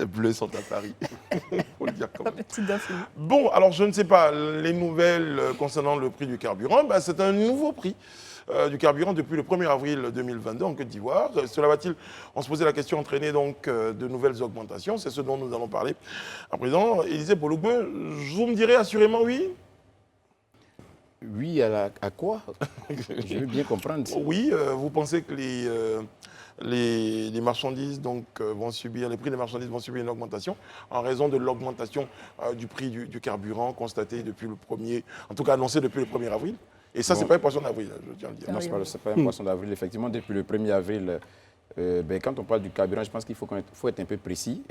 Les Bleus sont à Paris. Faut le dire quand même. Bon, alors je ne sais pas, les nouvelles concernant le prix du carburant, c'est un nouveau prix du carburant depuis le 1er avril 2022 en Côte d'Ivoire. Cela va-t-il, on se posait la question, entraîner donc de nouvelles augmentations? C'est ce dont nous allons parler à présent. Élisée Bologbin, vous me direz assurément oui? Oui, à quoi? Je veux bien comprendre. Oui, vous pensez que les marchandises vont subir, les prix des marchandises vont subir une augmentation en raison de l'augmentation du prix du carburant constaté depuis le 1er, en tout cas annoncé depuis le 1er avril. Et ça, c'est pas un poisson d'avril, je tiens à le dire. Non, ce n'est pas un poisson d'avril. Effectivement, depuis le 1er avril, quand on parle du carburant, je pense qu'il faut être un peu précis.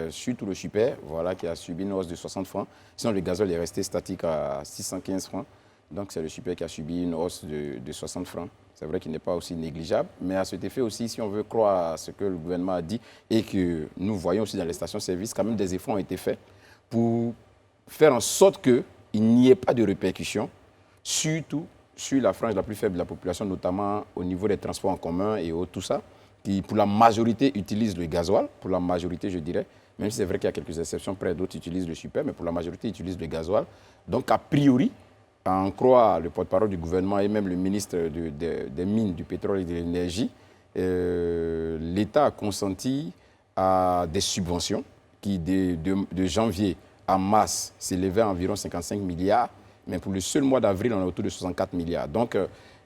Surtout le super, voilà, qui a subi une hausse de 60 francs. Sinon, le gazole est resté statique à 615 francs. Donc, c'est le super qui a subi une hausse de 60 francs. C'est vrai qu'il n'est pas aussi négligeable, mais à cet effet aussi, si on veut croire à ce que le gouvernement a dit et que nous voyons aussi dans les stations-service, quand même des efforts ont été faits pour faire en sorte qu'il n'y ait pas de répercussions, surtout sur la frange la plus faible de la population, notamment au niveau des transports en commun et tout ça, qui pour la majorité utilisent le gasoil, pour la majorité je dirais, même si c'est vrai qu'il y a quelques exceptions près, d'autres utilisent le super, mais pour la majorité utilisent le gasoil. Donc a priori, à en croire le porte-parole du gouvernement et même le ministre des Mines, du pétrole et de l'énergie, l'État a consenti à des subventions qui, de janvier à mars, s'élevaient à environ 55 milliards, mais pour le seul mois d'avril, on est autour de 64 milliards. Donc,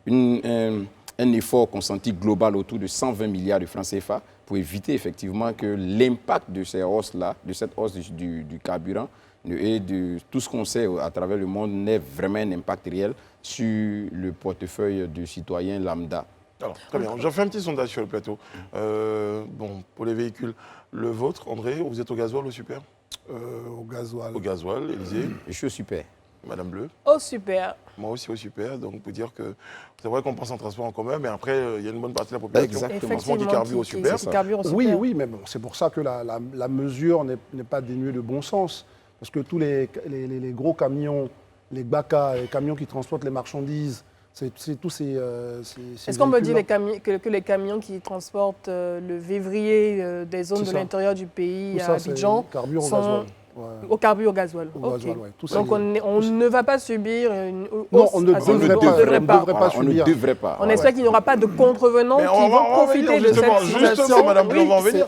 un effort consenti global autour de 120 milliards de francs CFA pour éviter effectivement que l'impact de ces hausses-là, de cette hausse du carburant, et de tout ce qu'on sait à travers le monde n'ait vraiment un impact réel sur le portefeuille du citoyen lambda. Alors, très bien. J'ai fait un petit sondage sur le plateau. Bon, pour les véhicules, le vôtre, André, vous êtes au gasoil ou au super? Au gasoil. Au gasoil, Élisée? Je suis au super. Madame Bleu? Au super. Moi aussi au super, donc pour dire que c'est vrai qu'on pense en transport en commun, mais après, il y a une bonne partie de la population qui carbure au super. Oui, oui, mais bon, c'est pour ça que la mesure n'est pas dénuée de bon sens. Parce que tous les gros camions, les BACA, les camions qui transportent les marchandises, c'est tous ces Est-ce qu'on peut dire que les camions qui transportent le vivrier des zones de l'intérieur du pays à Abidjan sont au carburant au gasoil? Ouais, donc on ne va pas subir une hausse? Non, on ne devrait pas. On espère qu'il n'y aura pas de contrevenants qui vont profiter de cette situation.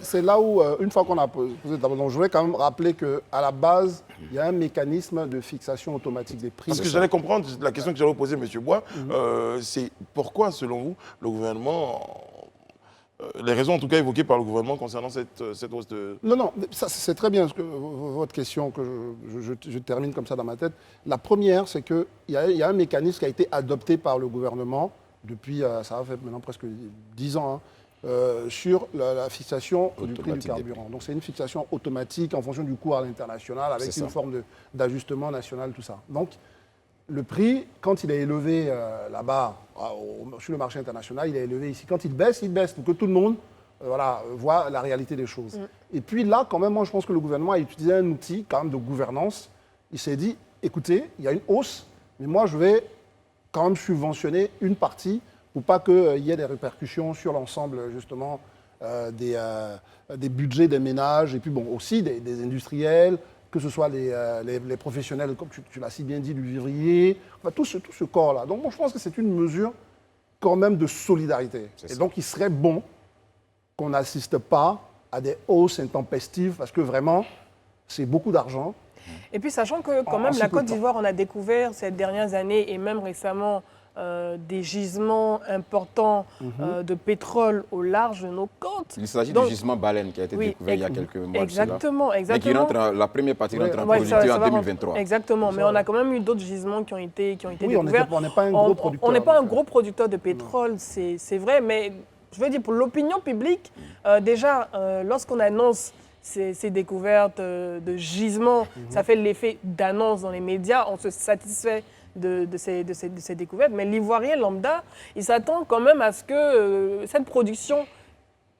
C'est là où, une fois qu'on a posé d'abord, je voulais quand même rappeler qu'à la base, il y a un mécanisme de fixation automatique des prix. Parce que j'allais comprendre, la question que j'allais poser, M. Bois, c'est pourquoi, selon vous, le gouvernement... les raisons en tout cas évoquées par le gouvernement concernant cette hausse de... Non, c'est très bien votre question que je termine comme ça dans ma tête. La première, c'est qu'il y a un mécanisme qui a été adopté par le gouvernement depuis, ça va faire maintenant presque 10 ans, sur la fixation du prix du carburant. Donc c'est une fixation automatique en fonction du cours à l'international avec une forme d'ajustement national, tout ça. Donc le prix, quand il est élevé là-bas, sur le marché international, il est élevé ici. Quand il baisse pour que tout le monde voit la réalité des choses. Et puis là, quand même, moi, je pense que le gouvernement a utilisé un outil quand même de gouvernance. Il s'est dit, écoutez, il y a une hausse, mais moi, je vais quand même subventionner une partie pour pas qu'il y ait des répercussions sur l'ensemble, justement, des budgets des ménages et puis bon, aussi des industriels, que ce soit les professionnels, comme tu l'as si bien dit, du vivrier, tout ce corps-là. Donc, moi, je pense que c'est une mesure quand même de solidarité. Et donc, il serait bon qu'on n'assiste pas à des hausses intempestives, parce que vraiment, c'est beaucoup d'argent. Et puis, sachant que quand même, la Côte d'Ivoire, on a découvert ces dernières années, et même récemment, des gisements importants de pétrole au large de nos côtes. Il s'agit du gisement Baleine qui a été découvert il y a quelques mois. Exactement. Mais qui rentre, la première partie rentre en productivité en 2023. Exactement, mais on a quand même eu d'autres gisements qui ont été découverts. On n'est pas un gros producteur. On n'est pas un gros producteur de pétrole, c'est vrai, mais je veux dire, pour l'opinion publique, déjà, lorsqu'on annonce ces découvertes de gisements, ça fait l'effet d'annonce dans les médias, on se satisfait de ces découvertes. Mais l'Ivoirien lambda, il s'attend quand même à ce que cette production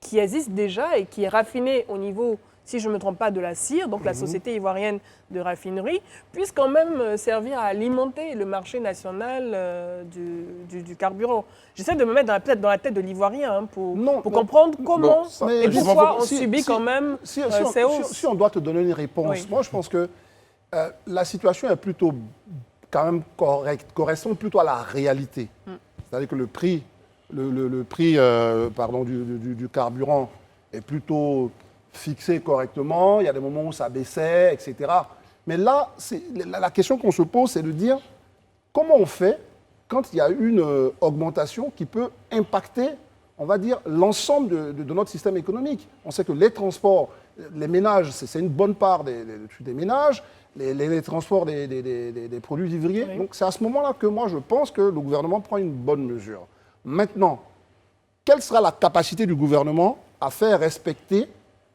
qui existe déjà et qui est raffinée au niveau si je ne me trompe pas, de la CIR, donc la Société ivoirienne de raffinerie, puisse quand même servir à alimenter le marché national du carburant. J'essaie de me mettre dans la tête de l'Ivoirien pour comprendre comment et pourquoi on subit quand même ces hausses. Si on doit te donner une réponse, moi je pense que la situation est plutôt quand même correcte, correspond plutôt à la réalité. C'est-à-dire que le prix, du carburant est plutôt fixé correctement, il y a des moments où ça baissait, etc. Mais là, la question qu'on se pose, c'est de dire comment on fait quand il y a une augmentation qui peut impacter, on va dire, l'ensemble de notre système économique. On sait que les transports, les ménages, c'est une bonne part des ménages, les transports des produits vivriers. Oui. Donc c'est à ce moment-là que moi je pense que le gouvernement prend une bonne mesure. Maintenant, quelle sera la capacité du gouvernement à faire respecter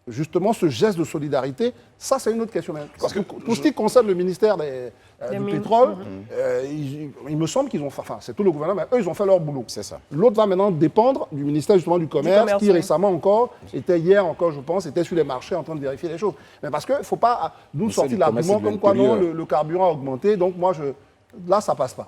justement ce geste de solidarité? Ça, c'est une autre question. Parce que pour ce qui concerne le ministère du pétrole, il me semble qu'ils ont fait, enfin c'est tout le gouvernement, mais eux, ils ont fait leur boulot. C'est ça. L'autre va maintenant dépendre du ministère justement du commerce qui récemment encore, était hier encore, je pense, était sur les marchés en train de vérifier les choses. Mais parce qu'il ne faut pas nous sortir l'argument comme quoi non, le carburant a augmenté, donc moi, là, ça ne passe pas.